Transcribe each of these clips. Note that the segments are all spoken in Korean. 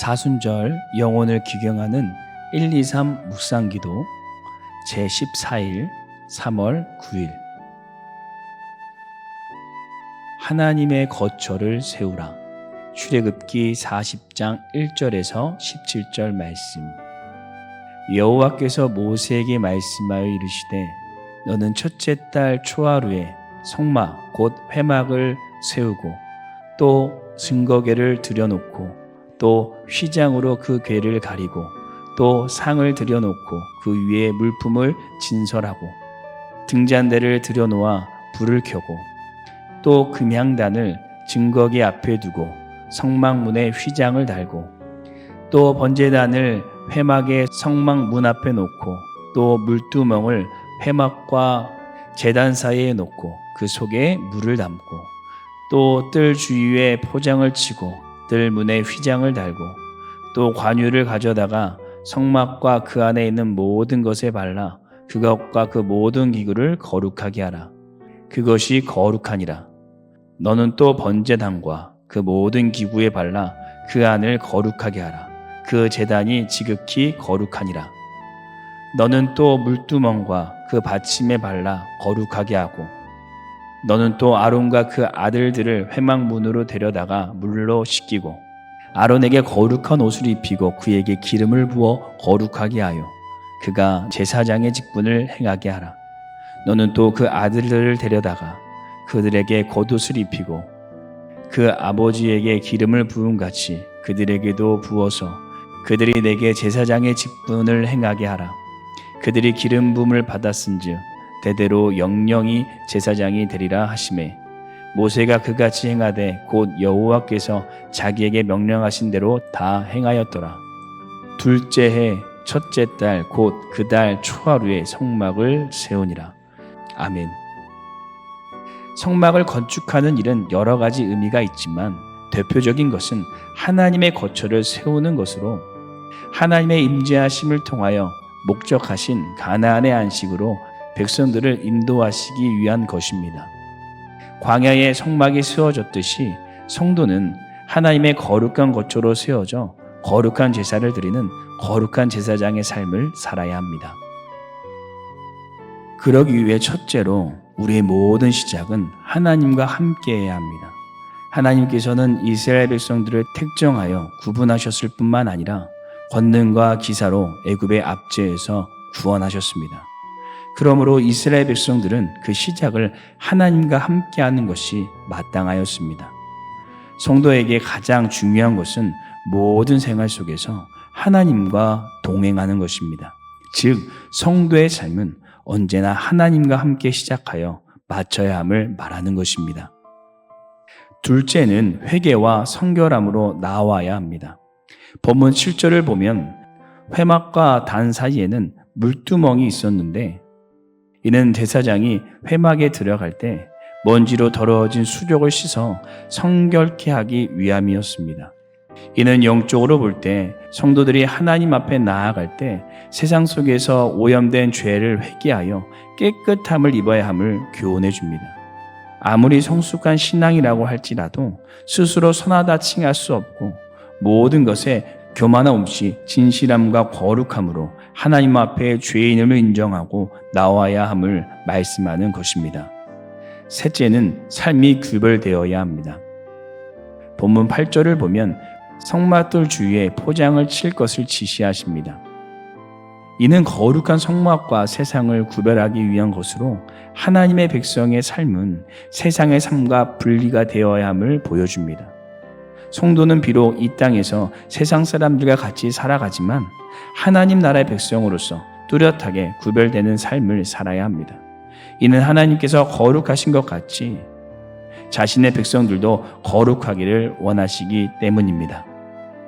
사순절 영혼을 기경하는 123 묵상기도 제14일 3월 9일 하나님의 거처를 세우라. 출애굽기 40장 1절에서 17절 말씀. 여호와께서 모세에게 말씀하여 이르시되 너는 첫째 달 초하루에 성막 곧 회막을 세우고 또 증거궤를 들여놓고 또 휘장으로 그 궤를 가리고 또 상을 들여놓고 그 위에 물품을 진설하고 등잔대를 들여놓아 불을 켜고 또 금향단을 증거궤 앞에 두고 성막문에 휘장을 달고 또 번제단을 회막의 성막 문 앞에 놓고 또 물두멍을 회막과 제단 사이에 놓고 그 속에 물을 담고 또 뜰 주위에 포장을 치고 뜰 문에 휘장을 달고 또 관유를 가져다가 성막과 그 안에 있는 모든 것에 발라 그것과 그 모든 기구를 거룩하게 하라. 그것이 거룩하니라. 너는 또 번제단과 그 모든 기구에 발라 그 안을 거룩하게 하라. 그 제단이 지극히 거룩하니라. 너는 또 물두멍과 그 받침에 발라 거룩하게 하고 너는 또 아론과 그 아들들을 회막 문으로 데려다가 물로 씻기고 아론에게 거룩한 옷을 입히고 그에게 기름을 부어 거룩하게 하여 그가 제사장의 직분을 행하게 하라. 너는 또 그 아들들을 데려다가 그들에게 겉옷을 입히고 그 아버지에게 기름을 부음같이 그들에게도 부어서 그들이 내게 제사장의 직분을 행하게 하라. 그들이 기름 부음을 받았은즉 대대로 영영이 제사장이 되리라 하시매 모세가 그같이 행하되 곧 여호와께서 자기에게 명령하신 대로 다 행하였더라. 둘째 해 첫째 달 곧 그 달 초하루에 성막을 세우니라. 아멘. 성막을 건축하는 일은 여러 가지 의미가 있지만 대표적인 것은 하나님의 거처를 세우는 것으로 하나님의 임재하심을 통하여 목적하신 가나안의 안식으로 백성들을 인도하시기 위한 것입니다. 광야에 성막이 세워졌듯이 성도는 하나님의 거룩한 거처로 세워져 거룩한 제사를 드리는 거룩한 제사장의 삶을 살아야 합니다. 그러기 위해 첫째로 우리의 모든 시작은 하나님과 함께해야 합니다. 하나님께서는 이스라엘 백성들을 택정하여 구분하셨을 뿐만 아니라 권능과 기사로 애굽의 압제에서 구원하셨습니다. 그러므로 이스라엘 백성들은 그 시작을 하나님과 함께하는 것이 마땅하였습니다. 성도에게 가장 중요한 것은 모든 생활 속에서 하나님과 동행하는 것입니다. 즉 성도의 삶은 언제나 하나님과 함께 시작하여 마쳐야 함을 말하는 것입니다. 둘째는 회개와 성결함으로 나와야 합니다. 본문 7절을 보면 회막과 단 사이에는 물두멍이 있었는데 이는 제사장이 회막에 들어갈 때 먼지로 더러워진 수족을 씻어 성결케 하기 위함이었습니다. 이는 영적으로 볼 때 성도들이 하나님 앞에 나아갈 때 세상 속에서 오염된 죄를 회개하여 깨끗함을 입어야 함을 교훈해 줍니다. 아무리 성숙한 신앙이라고 할지라도 스스로 선하다 칭할 수 없고 모든 것에 교만함 없이 진실함과 거룩함으로 하나님 앞에 죄인임을 인정하고 나와야 함을 말씀하는 것입니다. 셋째는 삶이 구별되어야 합니다. 본문 8절을 보면 성막돌 주위에 포장을 칠 것을 지시하십니다. 이는 거룩한 성막과 세상을 구별하기 위한 것으로 하나님의 백성의 삶은 세상의 삶과 분리가 되어야 함을 보여줍니다. 성도는 비록 이 땅에서 세상 사람들과 같이 살아가지만 하나님 나라의 백성으로서 뚜렷하게 구별되는 삶을 살아야 합니다. 이는 하나님께서 거룩하신 것 같이 자신의 백성들도 거룩하기를 원하시기 때문입니다.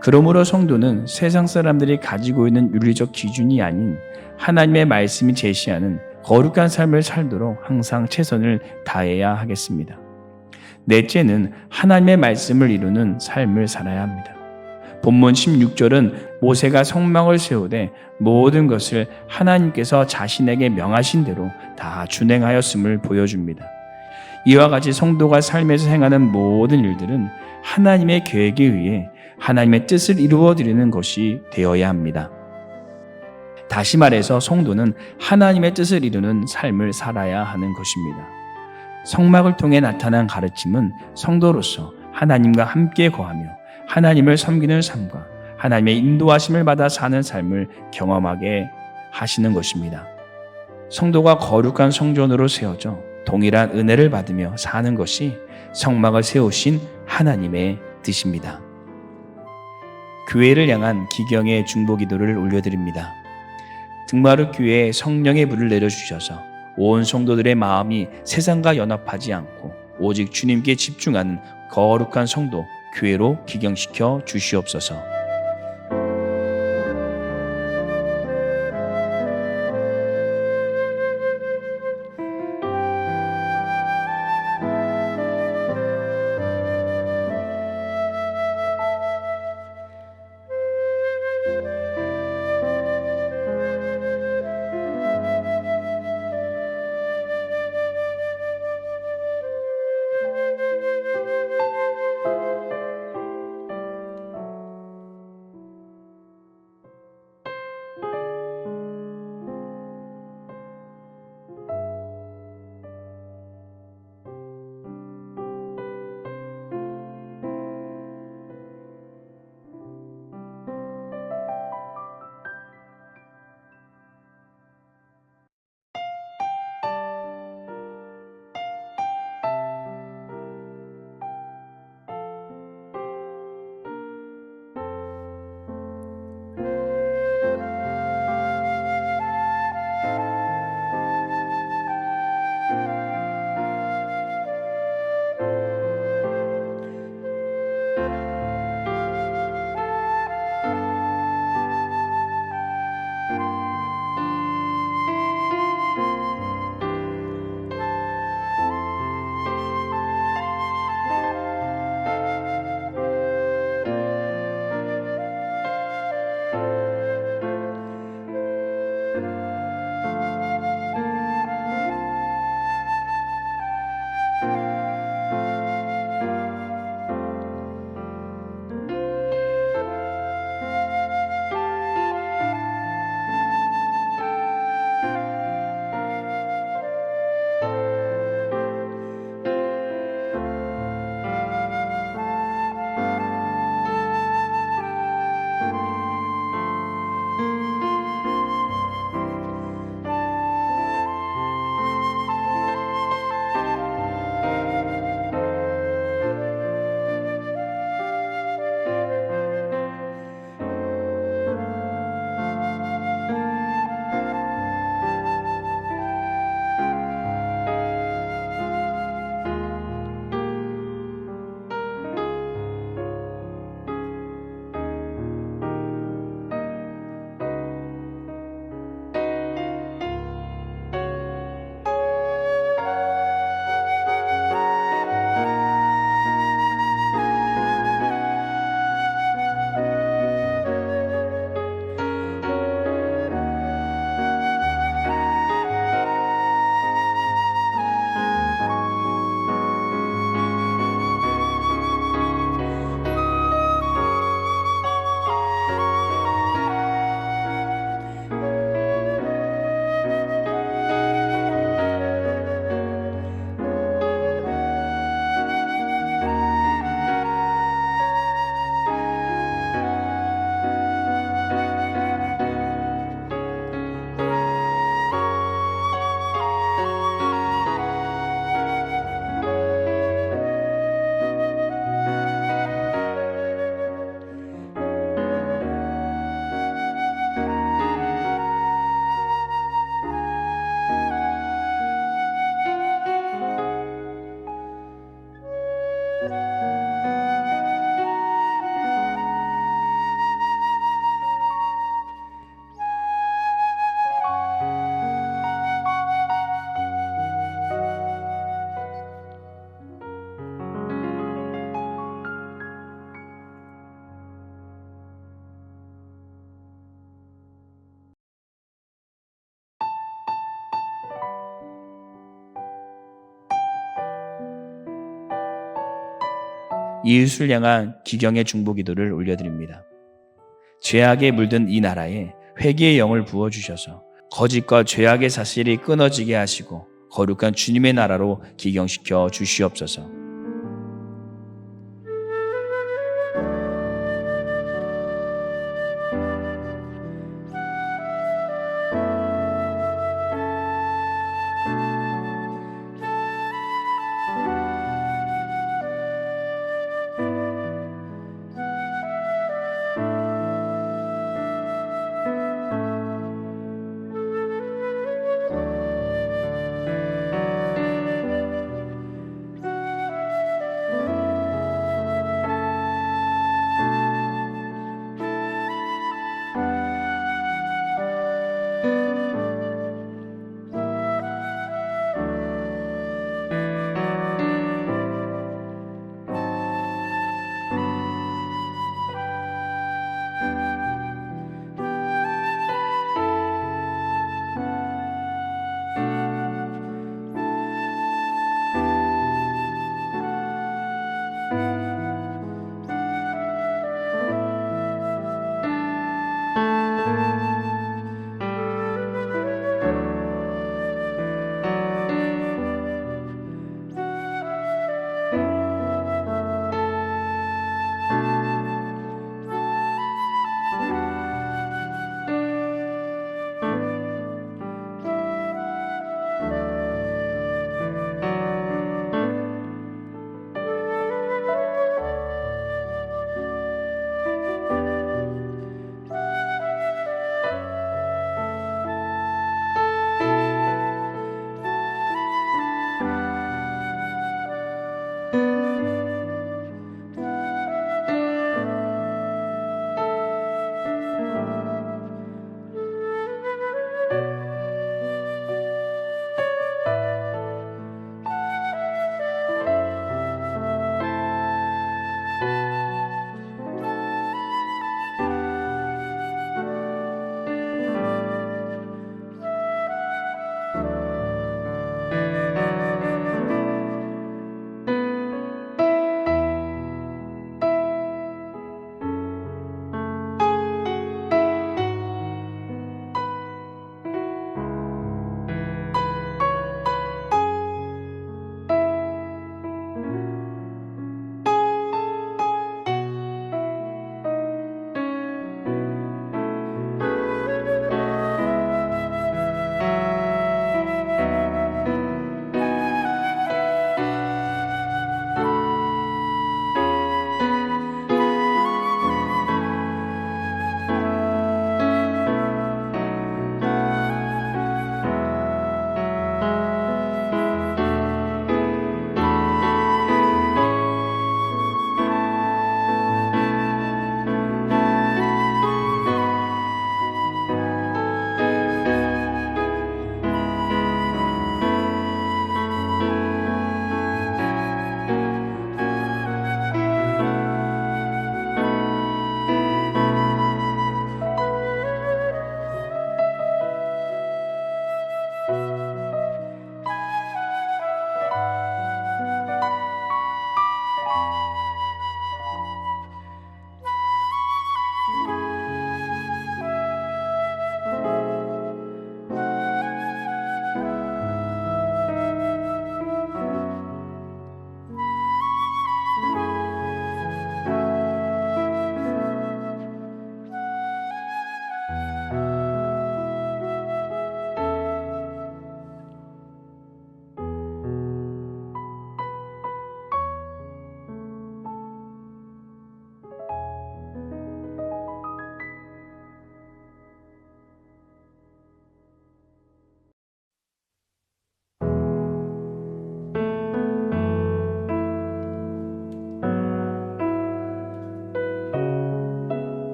그러므로 성도는 세상 사람들이 가지고 있는 윤리적 기준이 아닌 하나님의 말씀이 제시하는 거룩한 삶을 살도록 항상 최선을 다해야 하겠습니다. 넷째는 하나님의 말씀을 이루는 삶을 살아야 합니다. 본문 16절은 모세가 성막을 세우되 모든 것을 하나님께서 자신에게 명하신 대로 다 준행하였음을 보여줍니다. 이와 같이 성도가 삶에서 행하는 모든 일들은 하나님의 계획에 의해 하나님의 뜻을 이루어 드리는 것이 되어야 합니다. 다시 말해서 성도는 하나님의 뜻을 이루는 삶을 살아야 하는 것입니다. 성막을 통해 나타난 가르침은 성도로서 하나님과 함께 거하며 하나님을 섬기는 삶과 하나님의 인도하심을 받아 사는 삶을 경험하게 하시는 것입니다. 성도가 거룩한 성전으로 세워져 동일한 은혜를 받으며 사는 것이 성막을 세우신 하나님의 뜻입니다. 교회를 향한 기경의 중보기도를 올려드립니다. 등마루 교회에 성령의 불을 내려주셔서 온 성도들의 마음이 세상과 연합하지 않고 오직 주님께 집중하는 거룩한 성도 교회로 기경시켜 주시옵소서. 이웃을 향한 기경의 중보기도를 올려드립니다. 죄악에 물든 이 나라에 회개의 영을 부어주셔서 거짓과 죄악의 사실이 끊어지게 하시고 거룩한 주님의 나라로 기경시켜 주시옵소서.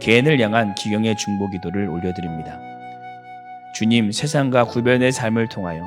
개인을 향한 기경의 중보 기도를 올려드립니다. 주님, 세상과 구별된 삶을 통하여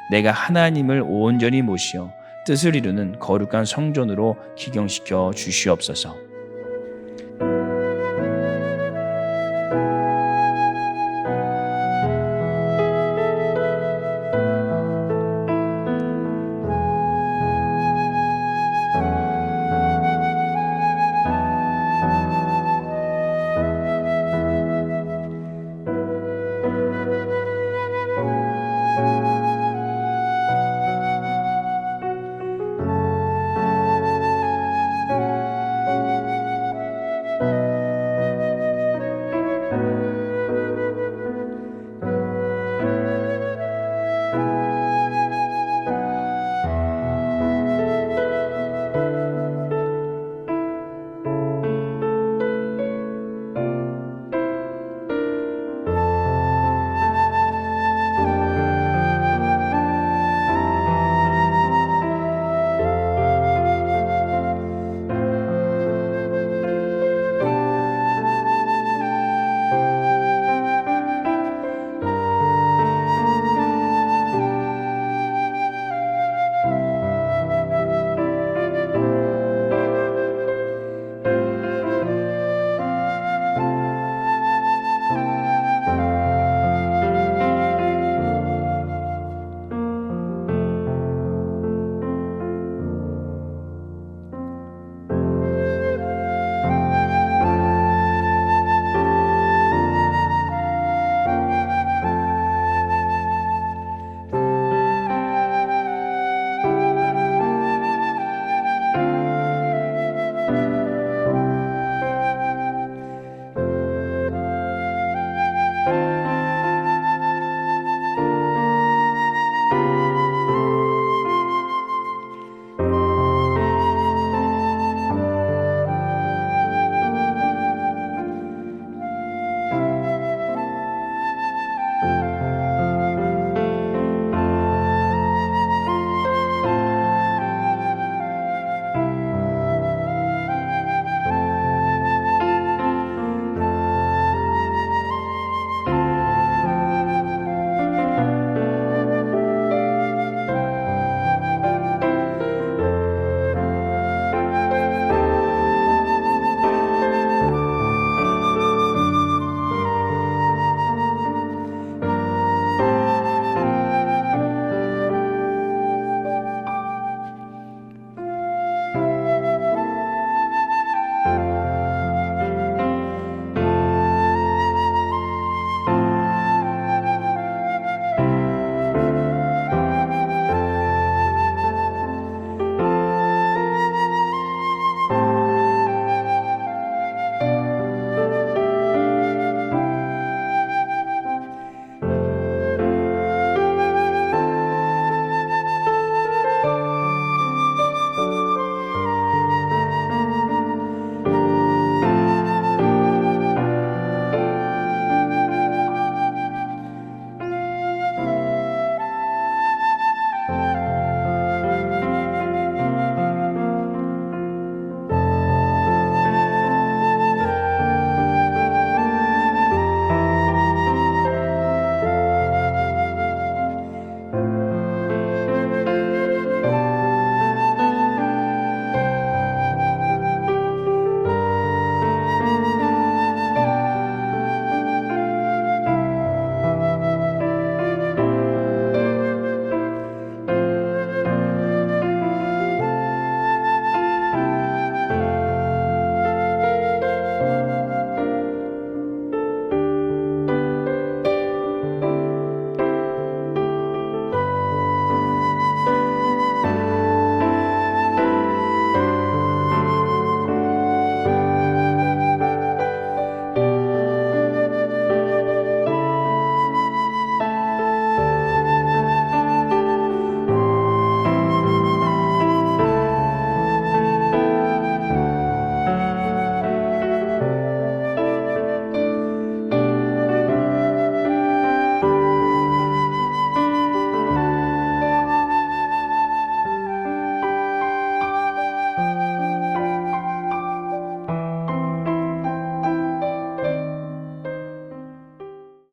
내가 하나님을 온전히 모시어 뜻을 이루는 거룩한 성전으로 기경시켜 주시옵소서.